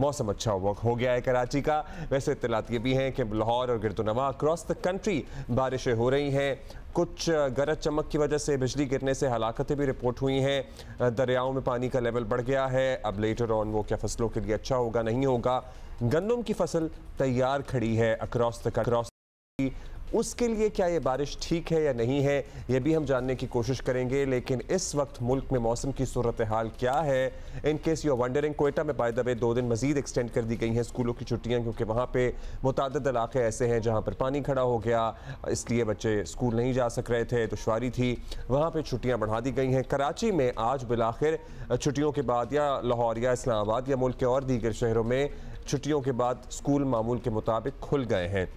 मौसम अच्छा हो गया है कराची का। वैसे इत्तलात ये भी हैं कि लाहौर और गिरदोनवा अक्रॉस द कंट्री बारिशें हो रही हैं। कुछ गरज चमक की वजह से बिजली गिरने से हलाकतें भी रिपोर्ट हुई हैं। दरियाओं में पानी का लेवल बढ़ गया है। अब लेटर ऑन वो क्या फसलों के लिए अच्छा होगा नहीं होगा। गंदम की फसल तैयार खड़ी है अक्रॉस द उसके लिए क्या ये बारिश ठीक है या नहीं है, ये भी हम जानने की कोशिश करेंगे। लेकिन इस वक्त मुल्क में मौसम की सूरत हाल क्या है, in case you are wondering. Quetta में बाय द वे 2 दिन मजीद एक्सटेंड कर दी गई हैं स्कूलों की छुट्टियां, क्योंकि वहाँ पे मुतादिद इलाके ऐसे हैं जहाँ पर पानी खड़ा हो गया, इसलिए बच्चे स्कूल नहीं जा सक रहे थे, दुश्वारी थी। वहाँ पर छुट्टियाँ बढ़ा दी गई हैं। कराची में आज बिलाखिर छुट्टियों के बाद या लाहौर या इस्लामाबाद या मुल्क के और दीगर शहरों में छुट्टियों के बाद स्कूल मामूल के मुताबिक खुल गए हैं।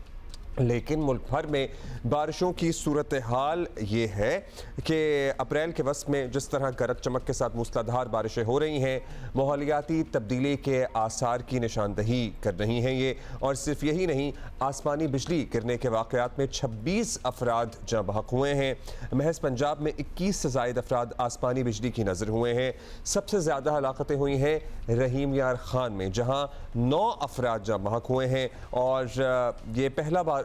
लेकिन मुल्क भर में बारिशों की सूरत हाल ये है कि अप्रैल के वस्त में जिस तरह गरज चमक के साथ मूसलाधार बारिशें हो रही हैं, माहौलियाती तब्दीली के आसार की निशानदही कर रही हैं ये। और सिर्फ यही नहीं, आसमानी बिजली गिरने के वाक़यात में 26 अफराद जाँ बहक हुए हैं। महज पंजाब में 21 से ज़ायद अफराद आसमानी बिजली की नज़र हुए हैं। सबसे ज़्यादा हलाकतें हुई हैं रहीम यार खान में, जहाँ 9 अफराद जाँ बहक हुए हैं। और ये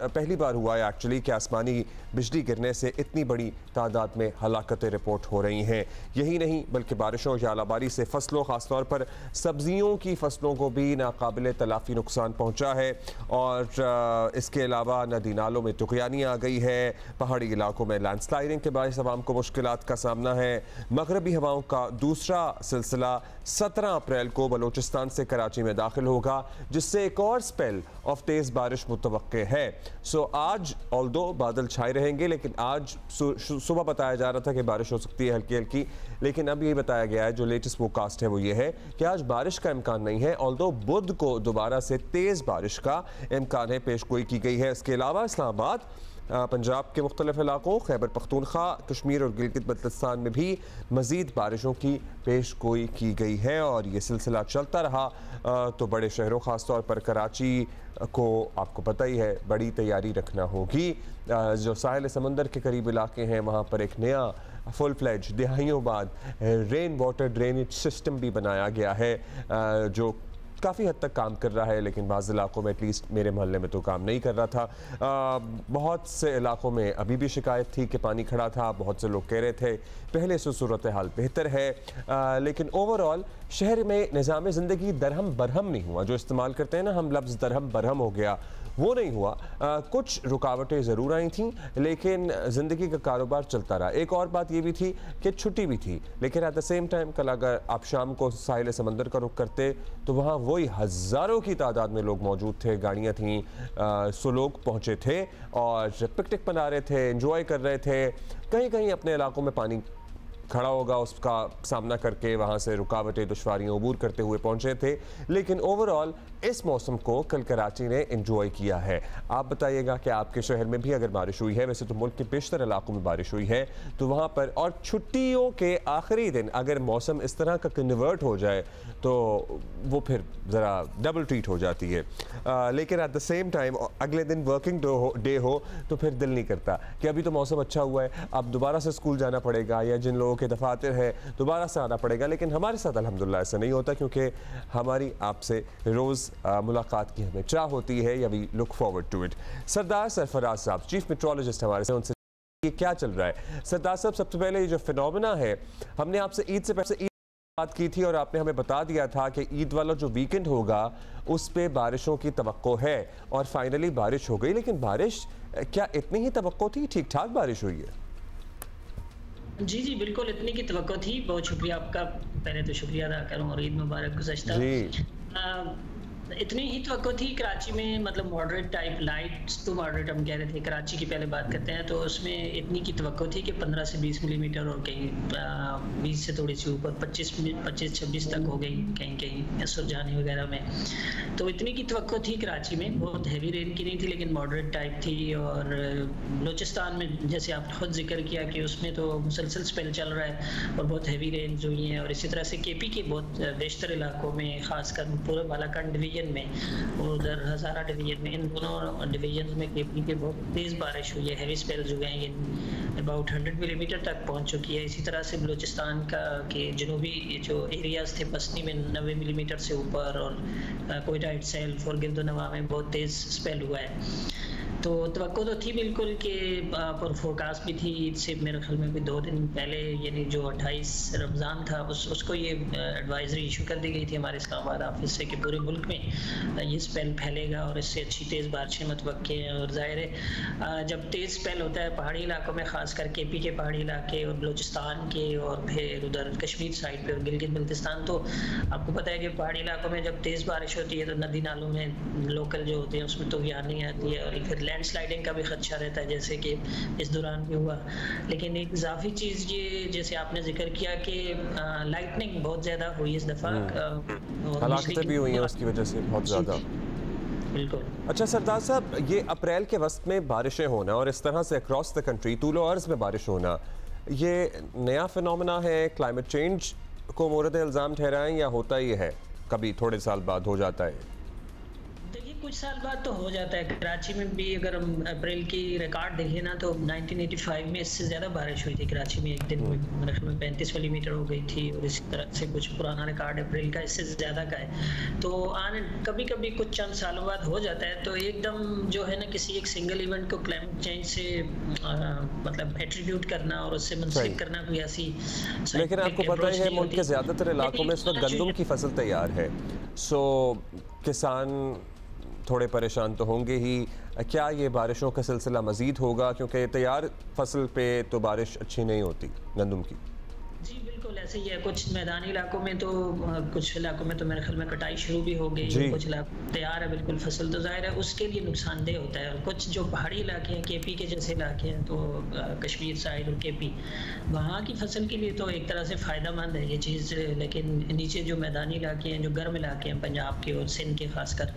पहली बार हुआ है एक्चुअली कि आसमानी बिजली गिरने से इतनी बड़ी तादाद में हलाकतें रिपोर्ट हो रही हैं। यही नहीं बल्कि बारिशों या आलाबारी से फसलों, ख़ासतौर पर सब्जियों की फसलों को भी नाकाबिले तलाफ़ी नुकसान पहुँचा है। और इसके अलावा नदी नालों में तुग़यानी आ गई है। पहाड़ी इलाकों में लैंडस्लाइडिंग के बायस आवाम को मुश्किलात का सामना है। मगरबी हवाओं का दूसरा सिलसिला 17 अप्रैल को बलोचिस्तान से कराची में दाखिल होगा, जिससे एक और स्पेल ऑफ तेज़ बारिश मुतवक्के है। सो आज ऑल्दो बादल छाए रहेंगे, लेकिन आज सुबह बताया जा रहा था कि बारिश हो सकती है हल्की हल्की, लेकिन अब ये बताया गया है, जो लेटेस्ट फोरकास्ट है वो ये है कि आज बारिश का इम्कान नहीं है। ऑल्दो बुध को दोबारा से तेज़ बारिश का इम्कान है, पेशगोई की गई है। इसके अलावा इस्लामाबाद, पंजाब के मुख्तलिफ इलाकों, खैबर पख्तूनख्वा, कश्मीर और गिलगित बल्तिस्तान में भी मज़ीद बारिशों की पेशगोई की गई है। और ये सिलसिला चलता रहा तो बड़े शहरों, ख़ास तौर पर कराची को आपको पता ही है बड़ी तैयारी रखना होगी। जो साहिल समंदर के करीब इलाके हैं वहाँ पर एक नया फुल फ्लेज दिहाइयों बाद रेन वाटर ड्रेनेज सिस्टम भी बनाया गया है, जो काफ़ी हद तक काम कर रहा है। लेकिन बाज़ इलाकों में, एटलीस्ट मेरे मोहल्ले में तो काम नहीं कर रहा था। बहुत से इलाकों में अभी भी शिकायत थी कि पानी खड़ा था। बहुत से लोग कह रहे थे पहले से सूरत हाल बेहतर है। लेकिन ओवरऑल शहर में निज़ाम ज़िंदगी दरहम बरहम नहीं हुआ। जो इस्तेमाल करते हैं ना हम लफ्ज़ दरहम बरहम हो गया, वो नहीं हुआ। कुछ रुकावटें ज़रूर आई थीं, लेकिन ज़िंदगी का कारोबार चलता रहा। एक और बात ये भी थी कि छुट्टी भी थी, लेकिन एट द सेम टाइम कल अगर आप शाम को साहिल समंदर का रुख करते तो वहाँ वही हज़ारों की तादाद में लोग मौजूद थे, गाड़ियाँ थीं, सो लोग पहुँचे थे और पिकनिक मना रहे थे, एंजॉय कर रहे थे। कहीं कहीं अपने इलाकों में पानी खड़ा होगा, उसका सामना करके वहाँ से रुकावटें, दुश्वारियाँ अबूर करते हुए पहुँचे थे। लेकिन ओवरऑल इस मौसम को कल कराची ने एंजॉय किया है। आप बताइएगा कि आपके शहर में भी अगर बारिश हुई है। वैसे तो मुल्क के बेशतर इलाकों में बारिश हुई है, तो वहाँ पर और छुट्टियों के आखिरी दिन अगर मौसम इस तरह का कन्वर्ट हो जाए तो वो फिर ज़रा डबल ट्रीट हो जाती है। लेकिन एट द सेम टाइम अगले दिन वर्किंग डे हो तो फिर दिल नहीं करता कि अभी तो मौसम अच्छा हुआ है, अब दोबारा से स्कूल जाना पड़ेगा, या जिन लोगों के दफातर है दोबारा से आना पड़ेगा। लेकिन हमारे साथ अल्हम्दुलिल्लाह ऐसा नहीं होता, क्योंकि हमारी आपसे रोज़ मुलाकात की हमें चाह होती है, या we look forward to it. Sardar Sarfaraz Sahab, chief metrologist हमारे से, उनसे ये क्या चल रहा है। सरदार साहब, सबसे पहले ये जो फिनोमेना है, हमने आपसे ईद से पहले बात की थी और आपने हमें बता दिया था कि ईद वाला जो वीकेंड होगा उस पे बारिशों की तवक्को है, और फाइनली बारिश हो गई। लेकिन बारिश क्या इतनी ही तवक्को थी? ठीक ठाक बारिश हुई है? जी जी बिल्कुल, इतनी की तवक्को थी। बहुत शुक्रिया आपका, पहले तो शुक्रिया अदा करूँ और ईद मुबारक गुज़श्ता। इतनी ही तवक्को थी कराची में, मतलब moderate type, light to moderate हम कह रहे थे। कराची की पहले बात करते हैं तो उसमें इतनी की तवक्को थी कि 15 से 20 मिलीमीटर, और कहीं 20 से थोड़ी सी ऊपर 25-26 तक हो गई कहीं कहीं सुरजानी वगैरह में। तो इतनी की तवक्को थी कराची में। बहुत हैवी रेन की नहीं थी, लेकिन मॉडरेट टाइप थी। और बलूचिस्तान में जैसे आपने खुद जिक्र किया कि उसमें तो मुसलसल स्पेल चल रहा है और बहुत हैवी रेंज हुई हैं। और इसी तरह से KP के बहुत बेशतर इलाकों में, खासकर पूरे बालाकंड डिवीजन डिवीजन में और उधर हज़ारा डिवीजन में, इन दोनों डिवीजन में केपी के बहुत तेज़ बारिश हुई है। हैवी स्पेल्स जो हैं ये अबाउट 100 मिलीमीटर तक पहुंच चुकी है। इसी तरह से बलूचिस्तान का के जनूबी जो एरियाज़ थे पसनी में 90 मिलीमीटर से ऊपर, और कोयटा इटसेल्फ और गिरदोनवा में बहुत तेज़ स्पेल हुआ है। तो तवक्को तो थी बिल्कुल कि पर फोरकास्ट भी थी ईद से मेरे ख्याल में भी 2 दिन पहले, यानी जो 28 रमज़ान था उसको ये एडवाइजरी इशू कर दी गई थी हमारे इस्लामाबाद ऑफिस से कि पूरे मुल्क में ये स्पेल फैलेगा और इससे अच्छी तेज़ बारिशें मुतवक्के हैं। और ज़ाहिर है जब तेज़ स्पेल होता है पहाड़ी इलाकों में, ख़ासकर केपी के पहाड़ी इलाके और बलूचिस्तान के और फिर उधर कश्मीर साइड पर और गिलगित बल्तिस्तान, तो आपको पता है कि पहाड़ी इलाकों में जब तेज़ बारिश होती है तो नदी नालों में लोकल जो होते हैं उसमें तूफ़ानी आती है और फिर लैंडस्लाइडिंग का भी खदशा रहता है, जैसे कि इस दौरान भी हुआ। लेकिन एक इजाफी चीज़ ये जैसे आपने जिक्र किया कि लाइटनिंग बहुत ज़्यादा हुई इस दफ़ा, हलाकतें भी हुई हैं उसकी वजह से बहुत ज़्यादा। बिल्कुल। अच्छा सरदार साहब, ये अप्रैल के वस्त में बारिशें होना और इस तरह से अक्रॉस द कंट्री तूलो अर्ज़ में बारिश होना, ये नया फिनोमेना है? क्लाइमेट चेंज को मोरद इल्ज़ाम ठहराएं या होता ही है, कभी थोड़े साल बाद हो जाता है? कुछ साल बाद तो हो जाता है। कराची में भी अगर हम अप्रैल की रिकॉर्ड देखें ना तो 1985 में इससे ज़्यादा बारिश हुई थी कराची में, एक दिन में 35 मिलीमीटर हो गई थी, और इसी तरह से कुछ पुराना रिकॉर्ड अप्रैल का इससे ज़्यादा का है। तो आने कभी कभी कुछ चंद सालों बाद हो जाता है। तो एकदम जो है ना किसी एक सिंगल इवेंट को क्लाइमेट चेंज से मतलब एट्रीब्यूट करना और उससे मुंसलिक करना कोई ऐसी, लेकिन आपको पता ही है मुल्क के ज़्यादातर इलाकों में इस वक्त गंदम की फसल तैयार है, सो किसान थोड़े परेशान तो होंगे ही। क्या ये बारिशों का सिलसिला मज़ीद होगा, क्योंकि तैयार फसल पे तो बारिश अच्छी नहीं होती गंदम की? जी बिल्कुल ऐसे ही है। कुछ मैदानी इलाकों में तो कुछ इलाकों में तो मेरे ख्याल में कटाई शुरू भी हो गई, कुछ इलाकों तैयार है बिल्कुल फसल, तो जाहिर है उसके लिए नुकसानदेह होता है। और कुछ जो पहाड़ी इलाके हैं, केपी के जैसे इलाके हैं, तो कश्मीर साइड और केपी, वहाँ की फसल के लिए तो एक तरह से फ़ायदा मंद है ये चीज़। लेकिन नीचे जो मैदानी इलाके हैं, जो गर्म इलाके हैं पंजाब के और सिंध के खासकर,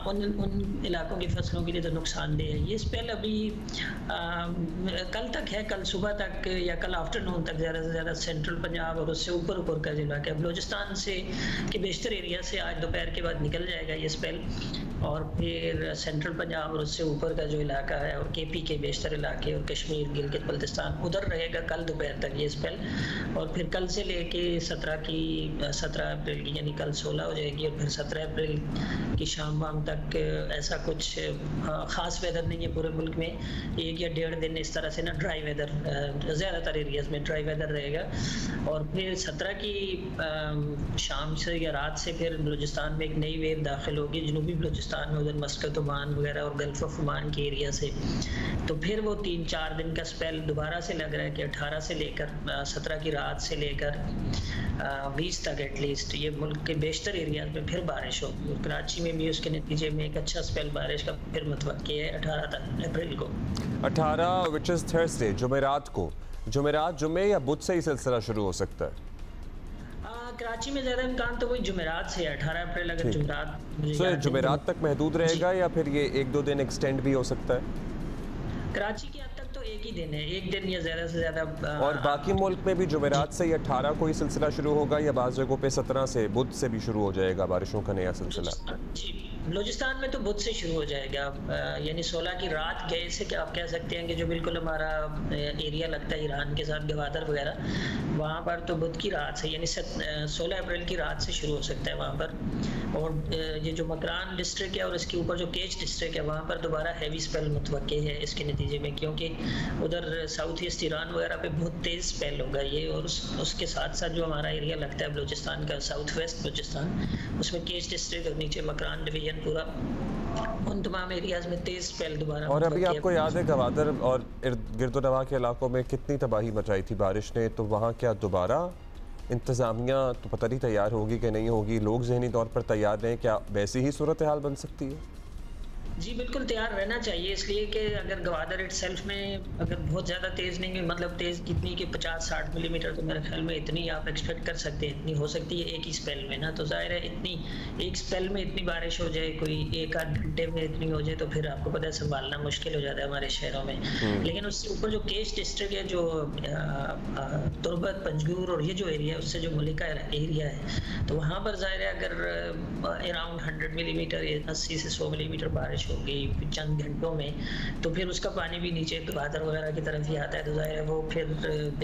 उन इलाकों की फसलों के लिए तो नुकसानदेह है ये स्पेल। अभी कल तक है, कल सुबह तक या कल आफ्टरनून तक ज़्यादा से ज़्यादा सेंट्रल पंजाब और उससे ऊपर का जो इलाका है बलूचिस्तान से के बेशतर एरिया से आज दोपहर के बाद निकल जाएगा ये स्पेल, और फिर सेंट्रल पंजाब और उससे ऊपर का जो इलाका है और केपी के बेशतर इलाके और कश्मीर गिलगित बल्तिस्तान उधर रहेगा कल दोपहर तक ये स्पेल। और फिर कल से लेके 17 अप्रैल की यानी कल 16 हो जाएगी, और फिर 17 अप्रैल की शाम वाम तक ऐसा कुछ ख़ास वेदर नहीं है पूरे मुल्क में। 1 या 1.5 दिन इस तरह से ना ड्राई वेदर, ज़्यादातर एरियाज़ में ड्राई वेदर रहेगा। और फिर 17 की शाम से या रात से फिर बलूचिस्तान में एक नई वेव दाखिल होगी, जनूबी बलूचिस्तान में, उधर मस्कत ओमान वगैरह और गल्फ ऑफ ओमान के एरिया से। तो फिर वो 3-4 दिन का स्पेल दोबारा से लग रहा है कि 18 से लेकर 17 की रात से लेकर 20 तक एटलीस्ट ये मुल्क के बेशतर एरियाज में फिर बारिश होगी। और कराची में भी उसके नतीजे में एक अच्छा स्पेल बारिश का फिर मुतवक्की है 18 अप्रैल को। 18 विच इज़ थर्सडे, जुमेरात को। जुमेरात, जुमे या बुध से ही सिलसिला शुरू हो सकता है? कराची में ज़्यादा इम्कान तो वही जुमेरात से है, 18 अप्रैल अगर जुमेरात। तो जुमेरात तक महदूद रहेगा या फिर ये 1-2 दिन एक्सटेंड भी हो सकता है? कराची के हद तक तो एक ही दिन है, एक दिन या ज़्यादा से ज़्यादा। और बाकी मुल्क में भी जुमेरात से ही 18 को ही सिलसिला शुरू होगा या बाज़ जगहों पे 17 से, बुध से भी शुरू हो जाएगा बारिशों का नया सिलसिला? बलूचिस्तान में तो बुध से शुरू हो जाएगा, यानी 16 की रात गए से आप कह सकते हैं कि जो बिल्कुल हमारा एरिया लगता है ईरान के साथ गवादर वगैरह, वहाँ पर तो बुध की रात से यानी 16 अप्रैल की रात से शुरू हो सकता है वहाँ पर। और ये जो मकरान डिस्ट्रिक्ट है और इसके ऊपर जो केच डिस्ट्रिक्ट है वहाँ पर दोबारा हैवी स्पेल मुतवक्के है इसके नतीजे में, क्योंकि उधर साउथ ईस्ट ईरान वगैरह पे बहुत तेज़ स्पेल होगा ये। और उसके साथ साथ जो हमारा एरिया लगता है बलूचिस्तान का, साउथ वेस्ट बलूचिस्तान, उसमें केच डिस्ट्रिक्ट और नीचे मकरान डिवीजन पूरा, उन तमाम एरियाज में तेज स्पेल दोबारा। और अभी आपको याद है गवादर और गिरदोनवा के इलाकों में कितनी तबाही मचाई थी बारिश ने, तो वहाँ क्या दोबारा इंतज़ामिया तो पता नहीं तैयार होगी कि नहीं होगी, लोग ज़हनी तौर पर तैयार रहें, क्या वैसी ही सूरत हाल बन सकती है? जी बिल्कुल तैयार रहना चाहिए, इसलिए कि अगर गवादर इटसेल्फ में अगर बहुत ज़्यादा तेज़ नहीं, मतलब तेज़ कितनी कि 50-60 मिलीमीटर, तो मेरे ख्याल में इतनी आप एक्सपेक्ट कर सकते हैं, इतनी हो सकती है एक ही स्पेल में ना। तो जाहिर है इतनी एक स्पेल में इतनी बारिश हो जाए, कोई 1-8 घंटे में इतनी हो जाए, तो फिर आपको पता है संभालना मुश्किल हो जाता है हमारे शहरों में। लेकिन उससे ऊपर जो केश डिस्ट्रिक्ट है, जो तुर्बत, पंजगूर और ये जो एरिया है, उससे जो मलिका एरिया है, तो वहाँ पर जाहिर है अगर अराउंड 100 मिलीमीटर या 80 से 100 मिलीमीटर बारिश होगी चंद घंटों में, तो फिर उसका पानी भी नीचे गवादर वगैरह की तरफ ही आता है। तो जाहिर है वो फिर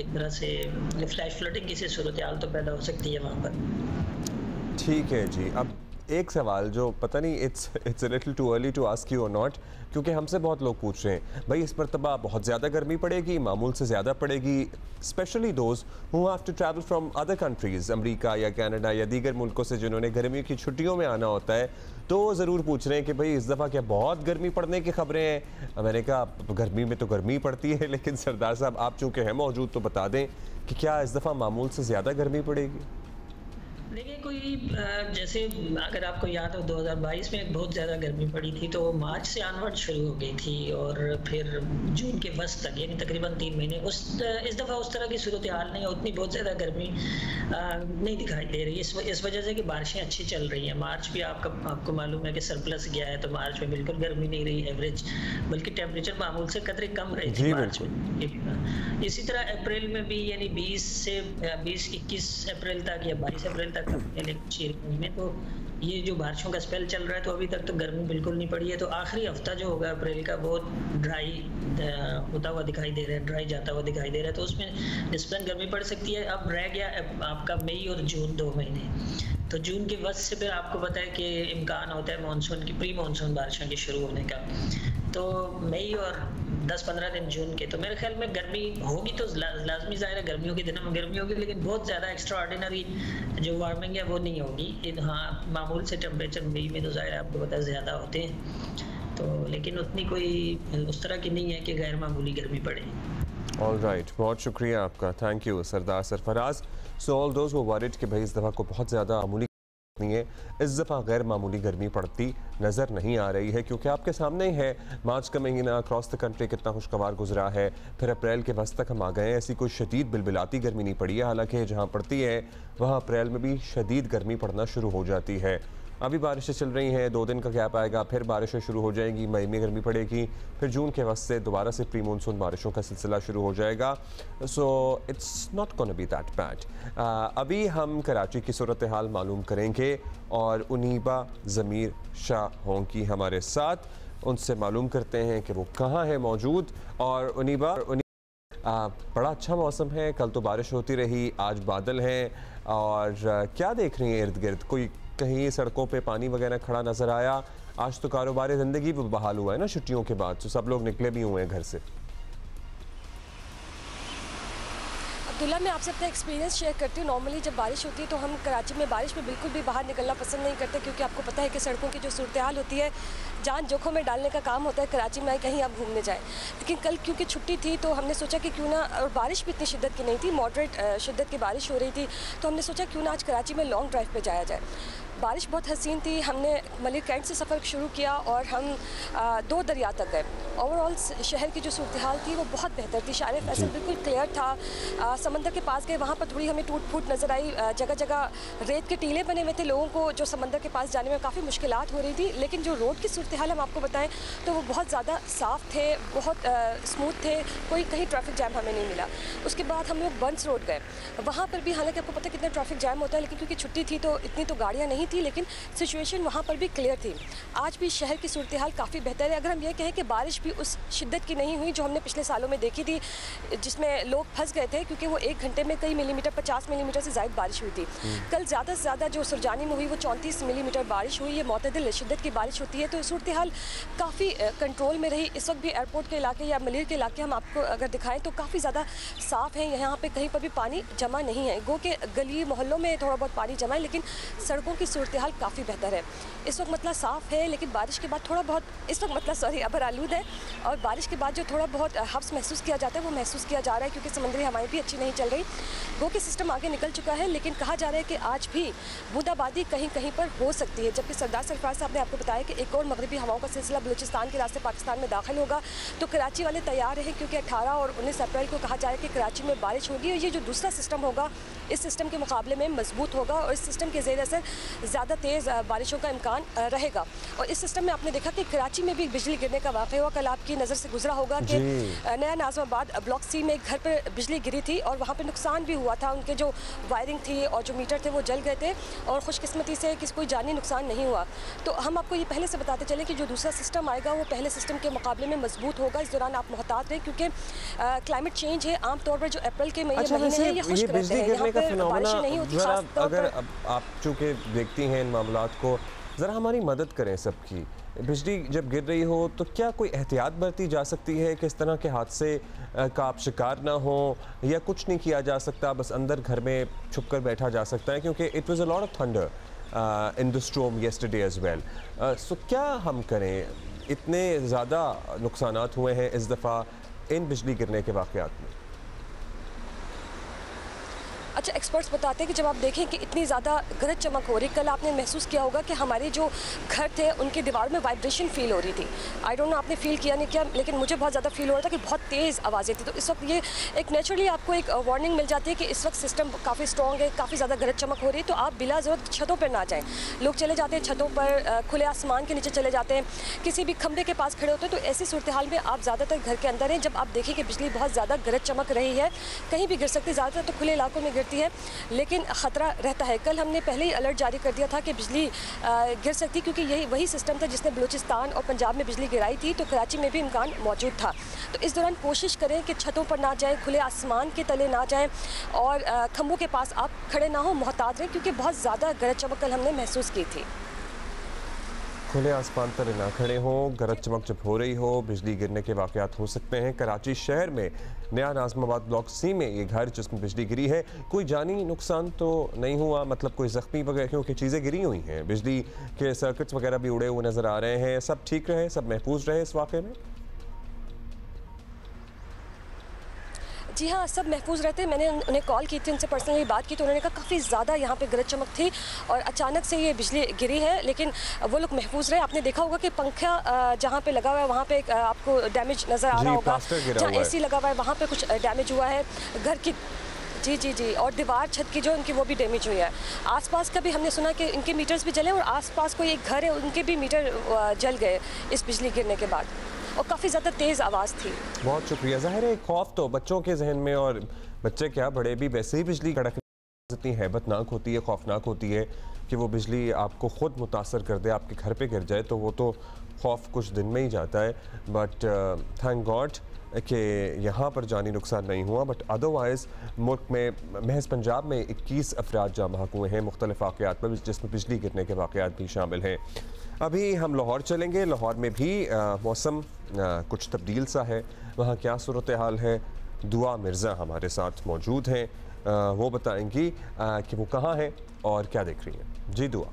एक तरह से फ्लैश फ्लडिंग की सूरत हाल तो पैदा हो सकती है वहाँ पर। ठीक है जी। अब एक सवाल जो पता नहीं it's a little too early to ask you और नॉट, क्योंकि हमसे बहुत लोग पूछ रहे हैं भाई इस मरतबा बहुत ज़्यादा गर्मी पड़ेगी, मामूल से ज़्यादा पड़ेगी, specially those who have to travel from other countries, America या कनाडा या दीगर मुल्कों से जिन्होंने गर्मियों की छुट्टियों में आना होता है, तो ज़रूर पूछ रहे हैं कि भाई इस दफ़ा क्या बहुत गर्मी पड़ने की खबरें हैं। मैंने कहा गर्मी में तो गर्मी पड़ती है, लेकिन सरदार साहब आप चूँकि हैं मौजूद तो बता दें कि क्या इस दफ़ा मामूल से ज़्यादा गर्मी पड़ेगी? देखिए कोई जैसे अगर आपको याद हो 2022 में बहुत ज़्यादा गर्मी पड़ी थी, तो मार्च से ऑनवर्ड शुरू हो गई थी और फिर जून के वस्त तक, यानी तकरीबन 3 महीने। इस दफ़ा उस तरह की सूरत हाल नहीं है, उतनी बहुत ज़्यादा गर्मी नहीं दिखाई दे रही इस वजह से कि बारिशें अच्छी चल रही हैं। मार्च भी आपको मालूम है कि सरप्लस गया है, तो मार्च में बिल्कुल गर्मी नहीं रही एवरेज, बल्कि टेम्परेचर मामूल से कदरे कम रही थी मार्च में। इसी तरह अप्रैल में भी, यानी 20-21 अप्रैल तक या 22 अप्रैल तक में, तो ये जो बारिशों का स्पेल चल रहा है, तो अभी तक तो गर्मी बिल्कुल नहीं पड़ी है। तो आखिरी हफ्ता जो होगा अप्रैल का बहुत ड्राई होता हुआ दिखाई दे रहा है, ड्राई जाता हुआ दिखाई दे रहा है, तो उसमें निस्बतन गर्मी पड़ सकती है। अब रह गया आपका मई और जून 2 महीने, तो जून के वक्त से फिर आपको पता है कि इम्कान होता है मानसून की, प्री मानसून बारिशों के शुरू होने का। तो मई और 10-15 दिन जून के, तो मेरे ख्याल में गर्मी होगी, तो लाजमी ज़ाहिर है गर्मियों के दिनों में गर्मी होगी, लेकिन बहुत ज़्यादा एक्स्ट्रा ऑर्डिनरी जो वार्मिंग है वो नहीं होगी। हाँ, मामूल से टेम्परेचर मई में तो ज़ाहिर आपको पता है ज़्यादा होते हैं, तो लेकिन उतनी कोई उस तरह की नहीं है कि गैर मामूली गर्मी पड़े। ऑल राइट, बहुत शुक्रिया आपका, thank you Sardar Sarfaraz. So all those वो वरिड कि भाई इस दफ़ा को बहुत ज़्यादा मामूली नहीं है, इस दफ़ा गैर मामूली गर्मी पड़ती नज़र नहीं आ रही है, क्योंकि आपके सामने ही है मार्च का महीना अक्रॉस द कंट्री कितना खुशगवार गुजरा है, फिर अप्रैल के वस्त तक हम आ गए हैं, ऐसी कोई शदीद बिलबिलाती गर्मी नहीं पड़ी है। हालांकि जहाँ पड़ती है वहाँ अप्रैल में भी शदीद गर्मी पड़ना शुरू हो जाती है। अभी बारिशें चल रही हैं, 2 दिन का गैप आएगा, फिर बारिशें शुरू हो जाएंगी, मई में गर्मी पड़ेगी, फिर जून के वक्त से दोबारा से प्री मानसून बारिशों का सिलसिला शुरू हो जाएगा। So it's not gonna be that bad. अभी हम कराची की सूरत हाल मालूम करेंगे और उनीबा ज़मीर शाह होंगी हमारे साथ, उनसे मालूम करते हैं कि वो कहाँ है मौजूद। और उनीबा, बड़ा अच्छा मौसम है, कल तो बारिश होती रही, आज बादल हैं, और क्या देख रही हैं इर्द गिर्द? कोई कहीं सड़कों पे पानी वगैरह खड़ा नज़र आया? आज तो कारोबार ज़िंदगी भी बहाल हुआ है ना छुट्टियों के बाद, तो सब लोग निकले भी हुए हैं घर से। अब्दुल्ला, मैं आपसे अपना एक्सपीरियंस शेयर करती हूँ। नॉर्मली जब बारिश होती है तो हम कराची में बारिश में बिल्कुल भी बाहर निकलना पसंद नहीं करते, क्योंकि आपको पता है कि सड़कों की जो सूरत हाल होती है, जान जोखों में डालने का काम होता है कराची में कहीं आप घूमने जाएं। लेकिन कल क्योंकि छुट्टी थी तो हमने सोचा कि क्यों ना, और बारिश भी इतनी शिद्दत की नहीं थी, मॉडरेट शिद्दत की बारिश हो रही थी, तो हमने सोचा क्यों ना आज कराची में लॉन्ग ड्राइव पर जाया जाए। बारिश बहुत हसीन थी। हमने मलिक कैंट से सफ़र शुरू किया और हम 2 दरिया तक गए। ओवरऑल शहर की जो सूरत हाल थी वो बहुत बेहतर थी। शार फैसल बिल्कुल क्लियर था। समंदर के पास गए, वहाँ पर थोड़ी हमें टूट फूट नज़र आई, जगह जगह रेत के टीले बने हुए थे, लोगों को जो समंदर के पास जाने में काफ़ी मुश्किलात हो रही थी। लेकिन जो रोड की सूरत हाल हम आपको बताएं तो वो बहुत ज़्यादा साफ़ थे, बहुत स्मूथ थे, कोई कहीं ट्रैफिक जैम हमें नहीं मिला। उसके बाद हम लोग बंस रोड गए, वहाँ पर भी हालांकि आपको पता है कितना ट्रैफिक जैम होता है, लेकिन क्योंकि छुट्टी थी तो इतनी तो गाड़ियाँ नहीं थी, लेकिन सिचुएशन वहाँ पर भी क्लियर थी। आज भी शहर की सूरत हाल काफ़ी बेहतर है। अगर हम ये कहें कि बारिश भी उस शिद्दत की नहीं हुई जो हमने पिछले सालों में देखी थी, जिसमें लोग फंस गए थे, क्योंकि वो 1 घंटे में कई मिलीमीटर, 50 मिलीमीटर से ज़्यादा बारिश हुई थी। कल ज़्यादा से ज़्यादा जो सुरजानी में हुई वो 34 मिलीमीटर बारिश हुई। ये मुतदिल शिद्दत की बारिश होती है, तो सूरत हाल काफ़ी कंट्रोल में रही। इस वक्त भी एयरपोर्ट के इलाके या मलिर के इलाके हम आपको अगर दिखाएं तो काफ़ी ज़्यादा साफ़ हैं। यहाँ पे कहीं पर भी पानी जमा नहीं है। गो के गली मोहल्लों में थोड़ा बहुत पानी जमा है, लेकिन सड़कों की सूरत हाल काफ़ी बेहतर है। इस वक्त मतला साफ़ है, लेकिन बारिश के बाद थोड़ा बहुत इस वक्त मतला अबर आलूद है, और बारिश के बाद जो थोड़ा बहुत हब्स महसूस किया जाता है वो महसूस किया जा रहा है, क्योंकि समुद्री हवाएं भी अच्छी नहीं चल रही। गो के सिस्टम आगे निकल चुका है, लेकिन कहा जा रहा है कि आज भी बूंदाबांदी कहीं कहीं पर हो सकती है। जबकि सरदार सरफराज साहब ने आपको बताया कि एक और मगरबी हवाओं का सिलसिला बलूचिस्तान के रास्ते पाकिस्तान में दाखिल होगा, तो कराची वाले तैयार रहे, क्योंकि 18 और 19 अप्रैल को कहा जा रहा है कि कराची में बारिश होगी, और ये जो दूसरा सिस्टम होगा इस सिस्टम के मुकाबले में मजबूत होगा, और इस सिस्टम के ज़ेर असर ज़्यादा तेज़ बारिशों का इम्कान रहेगा। और इस सिस्टम में आपने देखा कि कराची में भी बिजली गिरने का वाक़या हुआ। कल आपकी नज़र से गुजरा होगा कि नया नाज़माबाद ब्लॉक सी में एक घर पर बिजली गिरी थी, और वहाँ पर नुकसान भी हुआ था। उनके जो वायरिंग थी और जो मीटर थे वो जल गए थे, और खुशकिस्मती से किसी कोई जानी नुकसान नहीं हुआ। तो हम आपको ये पहले से बताते चलें कि जो दूसरा सिस्टम आएगा वो पहले सिस्टम के मुकाबले में मजबूत होगा। इस दौरान आप मुहतात रहें, क्योंकि क्लाइमेट चेंज है। आमतौर पर जो अप्रैल के महीने हैं ये खुश्क रहते हैं, यहाँ पर बारिश नहीं होती। अगर आप चूँकि देखती हैं इन मामलात को, ज़रा हमारी मदद करें सबकी। बिजली जब गिर रही हो तो क्या कोई एहतियात बरती जा सकती है कि इस तरह के हादसे का आप शिकार ना हो, या कुछ नहीं किया जा सकता, बस अंदर घर में छुप कर बैठा जा सकता है? क्योंकि it was a lot of thunder in the storm yesterday as well. So क्या हम करें? इतने ज़्यादा नुकसानात हुए हैं इस दफ़ा इन बिजली गिरने के वाक़यात में। अच्छा, एक्सपर्ट्स बताते हैं कि जब आप देखें कि इतनी ज़्यादा गरज चमक हो रही, कल आपने महसूस किया होगा कि हमारे जो घर थे उनकी दीवार में वाइब्रेशन फील हो रही थी। आई डोंट नो आपने फील किया नहीं किया, लेकिन मुझे बहुत ज़्यादा फील हो रहा था कि बहुत तेज़ आवाज़ें थी। तो इस वक्त ये एक नेचुरली आपको एक वार्निंग मिल जाती है कि इस वक्त सिस्टम काफ़ी स्ट्रॉन्ग है, काफ़ी ज़्यादा गरज चमक हो रही है, तो आप बिला ज़रूरत छतों पर ना जाएँ। लोग चले जाते हैं छतों पर, खुले आसमान के नीचे चले जाते हैं, किसी भी खंभे के पास खड़े होते हैं। तो ऐसी सूरत हाल में आप ज़्यादातर घर के अंदर हैं। जब आप देखें कि बिजली बहुत ज़्यादा गरज चमक रही है, कहीं भी गिर सकती है, ज़्यादातर तो खुले इलाकों में गिरती है, लेकिन ख़तरा रहता है। कल हमने पहले ही अलर्ट जारी कर दिया था कि बिजली गिर सकती, क्योंकि यही वही सिस्टम था जिसने बलूचिस्तान और पंजाब में बिजली गिराई थी, तो कराची में भी इम्कान मौजूद था। तो इस दौरान कोशिश करें कि छतों पर ना जाएं, खुले आसमान के तले ना जाएं, और खंभों के पास आप खड़े ना हो, मुहतात रहें, क्योंकि बहुत ज़्यादा गरज चमक कल हमने महसूस की थी। खुले आसमान पर ना खड़े हों, गरज चमक जब हो रही हो, बिजली गिरने के वाक़यात हो सकते हैं। कराची शहर में नया नाज़माबाद ब्लॉक सी में ये घर जिसमें बिजली गिरी है, कोई जानी नुकसान तो नहीं हुआ, मतलब कोई ज़ख्मी वगैरह, क्योंकि चीज़ें गिरी हुई हैं, बिजली के सर्किट्स वगैरह भी उड़े हुए नज़र आ रहे हैं। सब ठीक रहे, सब महफूज रहे इस वाक़े में? जी हाँ, सब महफूज रहते। मैंने उन्हें कॉल की थी, उनसे पर्सनली बात की, तो उन्होंने कहा काफ़ी ज़्यादा यहाँ पे गरज चमक थी और अचानक से ये बिजली गिरी है, लेकिन वो लोग महफूज रहे। आपने देखा होगा कि पंखा जहाँ पे लगा हुआ है वहाँ पे आपको डैमेज नज़र आ रहा होगा, जहाँ AC लगा हुआ है वहाँ पे कुछ डैमेज हुआ है घर की। जी, और दीवार छत की जो उनकी वो भी डैमेज हुई है। आसपास का भी हमने सुना कि इनके मीटर्स भी जले, और आसपास कोई एक घर है उनके भी मीटर जल गए इस बिजली गिरने के बाद, और काफ़ी ज़्यादा तेज़ आवाज़ थी। बहुत शुक्रिया। ज़ाहिर है खौफ तो बच्चों के जहन में, और बच्चे क्या बड़े भी वैसे ही बिजली कड़कने इतनी हैबतनाक होती है, खौफनाक होती है कि वो बिजली आपको ख़ुद मुतासर कर दे, आपके घर पे गिर जाए, तो वो तो खौफ कुछ दिन में ही जाता है। बट थैंक गॉड कि यहाँ पर जानी नुकसान नहीं हुआ। बट अदरवाइज़ मुल्क में महज पंजाब में 21 अफराद जाँ बहक हुए हैं मुख्तलिफ वाक़यात पर, जिसमें बिजली गिरने के वाक़यात भी शामिल हैं। अभी हम लाहौर चलेंगे। लाहौर में भी मौसम कुछ तब्दील सा है, वहाँ क्या सूरत हाल है? दुआ मिर्ज़ा हमारे साथ मौजूद हैं, वो बताएंगी कि वो कहाँ हैं और क्या देख रही हैं। जी दुआ।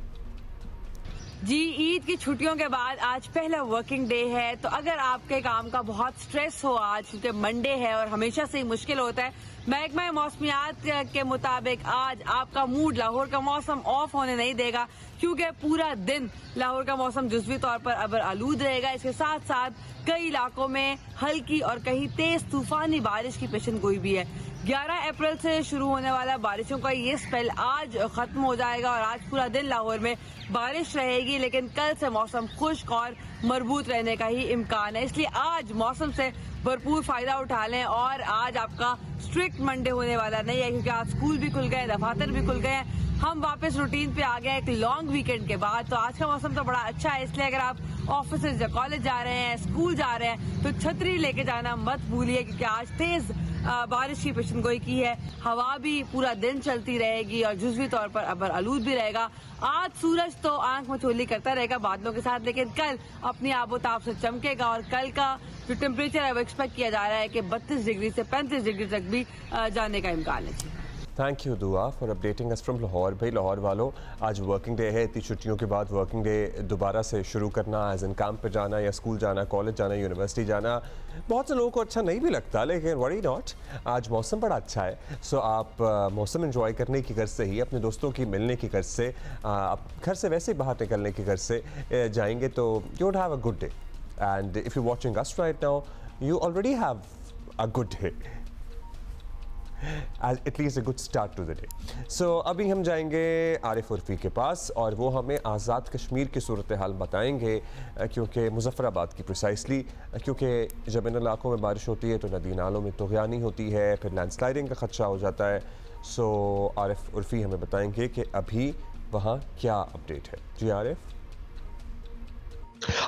जी, ईद की छुट्टियों के बाद आज पहला वर्किंग डे है, तो अगर आपके काम का बहुत स्ट्रेस हो आज, क्योंकि मंडे है और हमेशा से ही मुश्किल होता है, महकमा मौसमियात के मुताबिक आज आपका मूड लाहौर का मौसम ऑफ होने नहीं देगा, क्योंकि पूरा दिन लाहौर का मौसम जुज़वी तौर पर अबर आलूद रहेगा। इसके साथ साथ कई इलाकों में हल्की और कहीं तेज तूफानी बारिश की पेशेनगोई भी है। 11 अप्रैल से शुरू होने वाला बारिशों का ये स्पेल आज खत्म हो जाएगा और आज पूरा दिन लाहौर में बारिश रहेगी, लेकिन कल से मौसम खुश्क और मरबूत रहने का ही इम्कान है। इसलिए आज मौसम से भरपूर फायदा उठा लें, और आज आपका स्ट्रिक्ट मंडे होने वाला नहीं है, क्योंकि आज स्कूल भी खुल गए, दफातर भी खुल गए हैं, हम वापस रूटीन पे आ गए एक लॉन्ग वीकेंड के बाद। तो आज का मौसम तो बड़ा अच्छा है, इसलिए अगर आप ऑफिस या कॉलेज जा रहे हैं, स्कूल जा रहे हैं, तो छतरी लेके जाना मत भूलिए, क्योंकि आज तेज बारिश की पेशेनगोई की है। हवा भी पूरा दिन चलती रहेगी और जुज़वी तौर पर अबर आलूद भी रहेगा। आज सूरज तो आंख मचोली करता रहेगा बादलों के साथ, लेकिन कल अपनी आबोताब से चमकेगा, और कल का जो टेम्परेचर है वो एक्सपेक्ट किया जा रहा है कि 32 डिग्री से 35 डिग्री तक भी जाने का इम्कान है। थैंक यू दुआ for updating us from Lahore. भाई लाहौर वालों, आज वर्किंग डे है। इतनी छुट्टियों के बाद वर्किंग डे दोबारा से शुरू करना, एज इन काम पे जाना या स्कूल जाना, कॉलेज जाना, यूनिवर्सिटी जाना, बहुत से लोगों को अच्छा नहीं भी लगता, लेकिन वरी नॉट, आज मौसम बड़ा अच्छा है। सो आप मौसम एंजॉय करने की गर्ज से ही, अपने दोस्तों की मिलने की गर्ज से, आप घर से वैसे ही बाहर निकलने की गर्ज से जाएंगे तो you would have a good day. And if you watching us right now, you already have a good day, at least a good start to the day. So अभी हम जाएंगे आरिफ उर्फी के पास और वो हमें आज़ाद कश्मीर की सूरत हाल बताएंगे, क्योंकि मुजफ्फराबाद की प्रिसाइसली, क्योंकि जब इन इलाकों में बारिश होती है तो नदी नालों में तुग़यानी होती है, फिर लैंडस्लाइडिंग का ख़दशा हो जाता है। सो आरिफ उर्फी हमें बताएंगे कि अभी वहाँ क्या अपडेट है। जी आरिफ।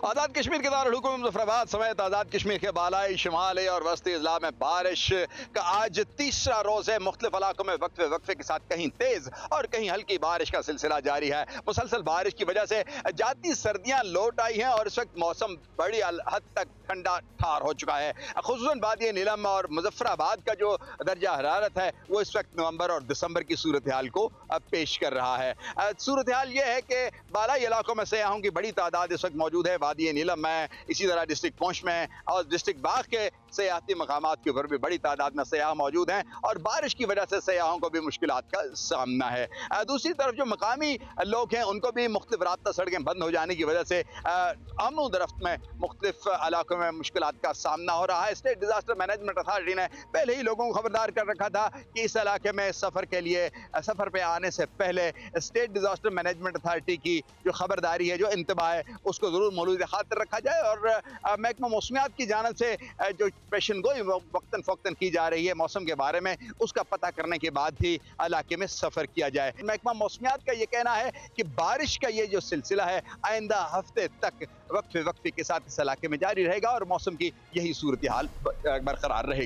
आज़ाद कश्मीर के दारुल-हुकूम मुज़फ्फराबाद समेत आज़ाद कश्मीर के बालाई, शिमाली और वस्ती अज़ला में बारिश का आज तीसरा रोज़ है। मुख्तलिफ इलाकों में वक्फे वक्फे के साथ कहीं तेज़ और कहीं हल्की बारिश का सिलसिला जारी है। मुसलसल बारिश की वजह से जाती सर्दियाँ लौट आई हैं और इस वक्त मौसम बड़ी हद तक ठंडा ठार हो चुका है। खुसूसन वादी नीलम और मुज़फ्फराबाद का जो दर्जा हरारत है वो इस वक्त नवंबर और दिसंबर की सूरत हाल को पेश कर रहा है। सूरत हाल ये है कि बालाई इलाकों में सयाहों की बड़ी तादाद इस वक्त मौजूद है। वादी नीलम में, इसी तरह डिस्ट्रिक्ट पौंछ में और डिस्ट्रिक्ट बाग के सयाहती मकामात के ऊपर भी बड़ी तादाद में सयाह मौजूद हैं और बारिश की वजह से सयाहों को भी मुश्किलात का सामना है। दूसरी तरफ जो मकामी लोग हैं उनको भी मुख्तलिफ राब्ता सड़कें बंद हो जाने की वजह से अमन दरफ्त में मुख्तलिफ इलाकों में मुश्किलात का सामना हो रहा है। स्टेट डिजास्टर मैनेजमेंट अथॉरिटी ने पहले ही लोगों को खबरदार कर रखा था कि इस इलाके में सफ़र के लिए, सफ़र पे आने से पहले स्टेट डिजास्टर मैनेजमेंट अथॉरिटी की जो खबरदारी है, जो इंतबा है, उसको ज़रूर मौजूद खातिर रखा जाए। और महकमा मौसमियात की जानिब से जो पेशन गोई वक्तन फ़ौक्तन की जा रही है मौसम के बारे में, उसका पता करने के बाद ही इलाके में सफ़र किया जाए। महकमा मौसमियात का ये कहना है कि बारिश का ये जो सिलसिला है आइंदा हफ्ते तक वक्फे वक्फे के साथ इस इलाके में जारी रहेगा और मौसम की यही सूरत हाल बरकरार रहेगी।